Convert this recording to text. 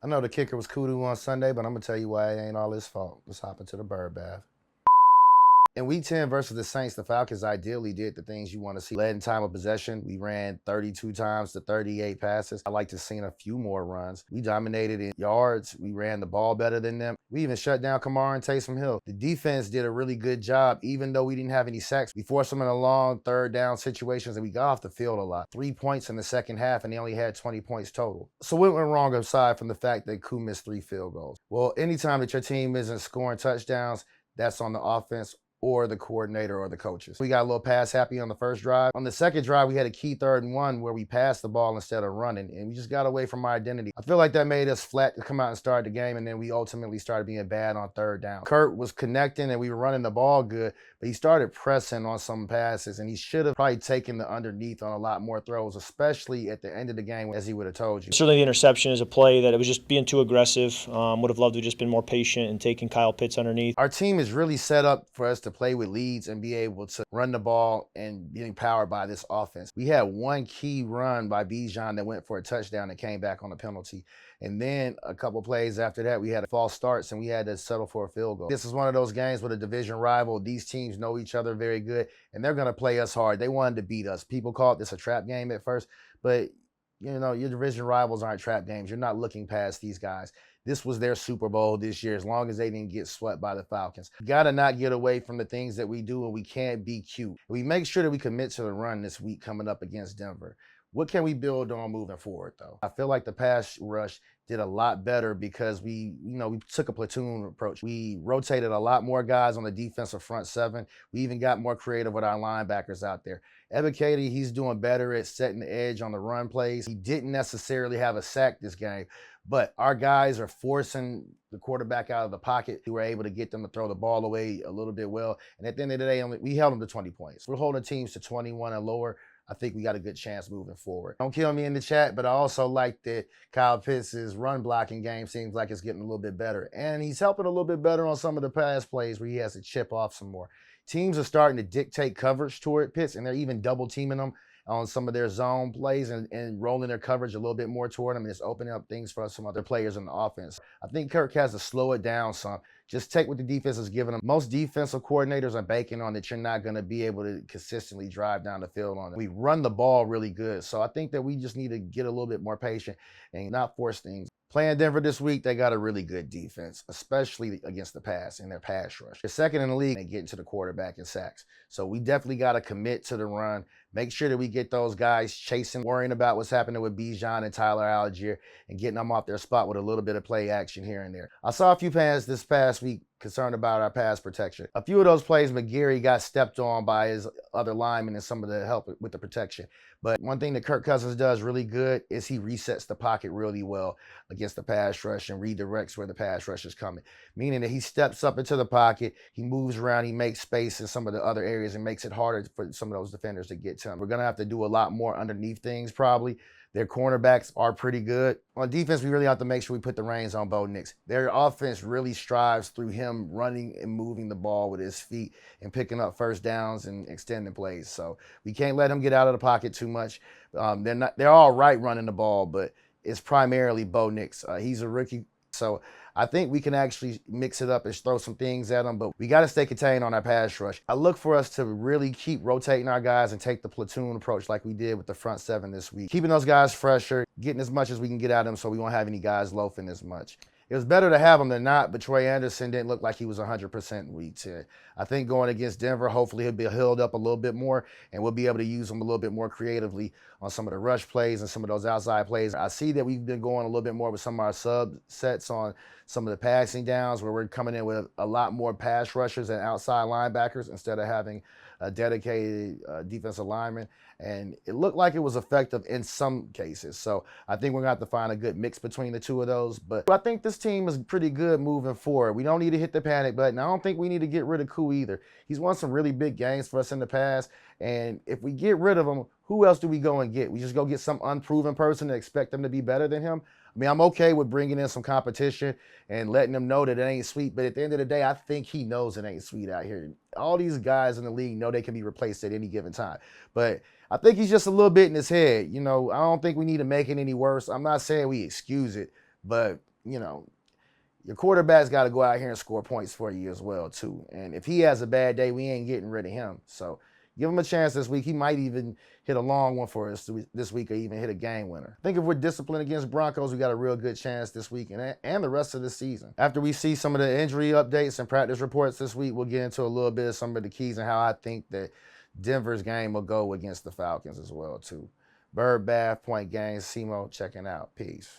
I know the kicker was Kudu on Sunday, but I'm going to tell you why it ain't all his fault. Let's hop into the bird bath. In Week 10 versus the Saints, the Falcons ideally did the things you want to see. Led in time of possession. We ran 32 times to 38 passes. I like to see a few more runs. We dominated in yards. We ran the ball better than them. We even shut down Kamara and Taysom Hill. The defense did a really good job, even though we didn't have any sacks. We forced them in a long third down situations, and we got off the field a lot. 3 points in the second half, and they only had 20 points total. So what went wrong aside from the fact that Koo missed 3 field goals? Well, anytime that your team isn't scoring touchdowns, that's on the offense or the coordinator or the coaches. We got a little pass happy on the first drive. On the second drive, we had a key 3rd and 1 where we passed the ball instead of running, and we just got away from our identity. I feel like that made us flat to come out and start the game, and then we ultimately started being bad on 3rd down. Kurt was connecting, and we were running the ball good, but he started pressing on some passes, and he should have probably taken the underneath on a lot more throws, especially at the end of the game, as he would have told you. Certainly the interception is a play that it was just being too aggressive. Would have loved to have just been more patient and taken Kyle Pitts underneath. Our team is really set up for us to play with leads and be able to run the ball and being powered by this offense. We had one key run by Bijan that went for a touchdown and came back on a penalty. And then a couple plays after that, we had false starts and we had to settle for a field goal. This is one of those games with a division rival. These teams know each other very good, and they're going to play us hard. They wanted to beat us. People called this a trap game at first, but you know, your division rivals aren't trap games. You're not looking past these guys. This was their Super Bowl this year, as long as they didn't get swept by the Falcons. We got to not get away from the things that we do, and we can't be cute. We make sure that we commit to the run this week coming up against Denver. What can we build on moving forward, though? I feel like the pass rush did a lot better because we took a platoon approach. We rotated a lot more guys on the defensive front 7. We even got more creative with our linebackers out there. Ebiketie, he's doing better at setting the edge on the run plays. He didn't necessarily have a sack this game, but our guys are forcing the quarterback out of the pocket. We were able to get them to throw the ball away a little bit well. And at the end of the day, we held them to 20 points. We're holding teams to 21 and lower. I think we got a good chance moving forward. Don't kill me in the chat, but I also like that Kyle Pitts' run blocking game seems like it's getting a little bit better. And he's helping a little bit better on some of the pass plays where he has to chip off some more. Teams are starting to dictate coverage toward Pitts, and they're even double teaming them on some of their zone plays and rolling their coverage a little bit more toward them, and it's opening up things for some other players in the offense. I think Kirk has to slow it down some. Just take what the defense is giving them. Most defensive coordinators are banking on that you're not going to be able to consistently drive down the field on it. We run the ball really good, so I think that we just need to get a little bit more patient and not force things. Playing Denver this week, they got a really good defense, especially against the pass and their pass rush. They're second in the league and getting to the quarterback in sacks. So we definitely got to commit to the run. Make sure that we get those guys chasing, worrying about what's happening with Bijan and Tyler Algier and getting them off their spot with a little bit of play action here and there. I saw a few passes this past week concerned about our pass protection. A few of those plays, McGarry got stepped on by his other linemen and some of the help with the protection. But one thing that Kirk Cousins does really good is he resets the pocket really well against the pass rush and redirects where the pass rush is coming. Meaning that he steps up into the pocket, he moves around, he makes space in some of the other areas and makes it harder for some of those defenders to get to him. We're going to have to do a lot more underneath things probably. Their cornerbacks are pretty good. On defense, we really have to make sure we put the reins on Bo Nix. Their offense really strives through him running and moving the ball with his feet and picking up first downs and extending plays. So we can't let him get out of the pocket too much. They're all right running the ball, but it's primarily Bo Nix. He's a rookie, so I think we can actually mix it up and throw some things at them, but we got to stay contained on our pass rush. I look for us to really keep rotating our guys and take the platoon approach like we did with the front 7 this week. Keeping those guys fresher, getting as much as we can get out of them so we won't have any guys loafing as much. It was better to have him than not, but Troy Anderson didn't look like he was 100% in week 10. I think going against Denver, hopefully he'll be healed up a little bit more, and we'll be able to use him a little bit more creatively on some of the rush plays and some of those outside plays. I see that we've been going a little bit more with some of our subsets on some of the passing downs where we're coming in with a lot more pass rushers and outside linebackers instead of having a dedicated defensive lineman. And it looked like it was effective in some cases. So I think we're going to have to find a good mix between the two of those. But I think this team is pretty good moving forward. We don't need to hit the panic button. I don't think we need to get rid of Koo either. He's won some really big games for us in the past. And if we get rid of him, who else do we go and get? We just go get some unproven person and expect them to be better than him? I mean, I'm okay with bringing in some competition and letting them know that it ain't sweet. But at the end of the day, I think he knows it ain't sweet out here. All these guys in the league know they can be replaced at any given time. But I think he's just a little bit in his head. You know, I don't think we need to make it any worse. I'm not saying we excuse it, but you know, your quarterback's got to go out here and score points for you as well, too. And if he has a bad day, we ain't getting rid of him. So give him a chance this week. He might even hit a long one for us this week or even hit a game winner. I think if we're disciplined against Broncos, we got a real good chance this week and the rest of the season. After we see some of the injury updates and practice reports this week, we'll get into a little bit of some of the keys and how I think that Denver's game will go against the Falcons as well, too. Bird Bath, Point Games, SEMO checking out. Peace.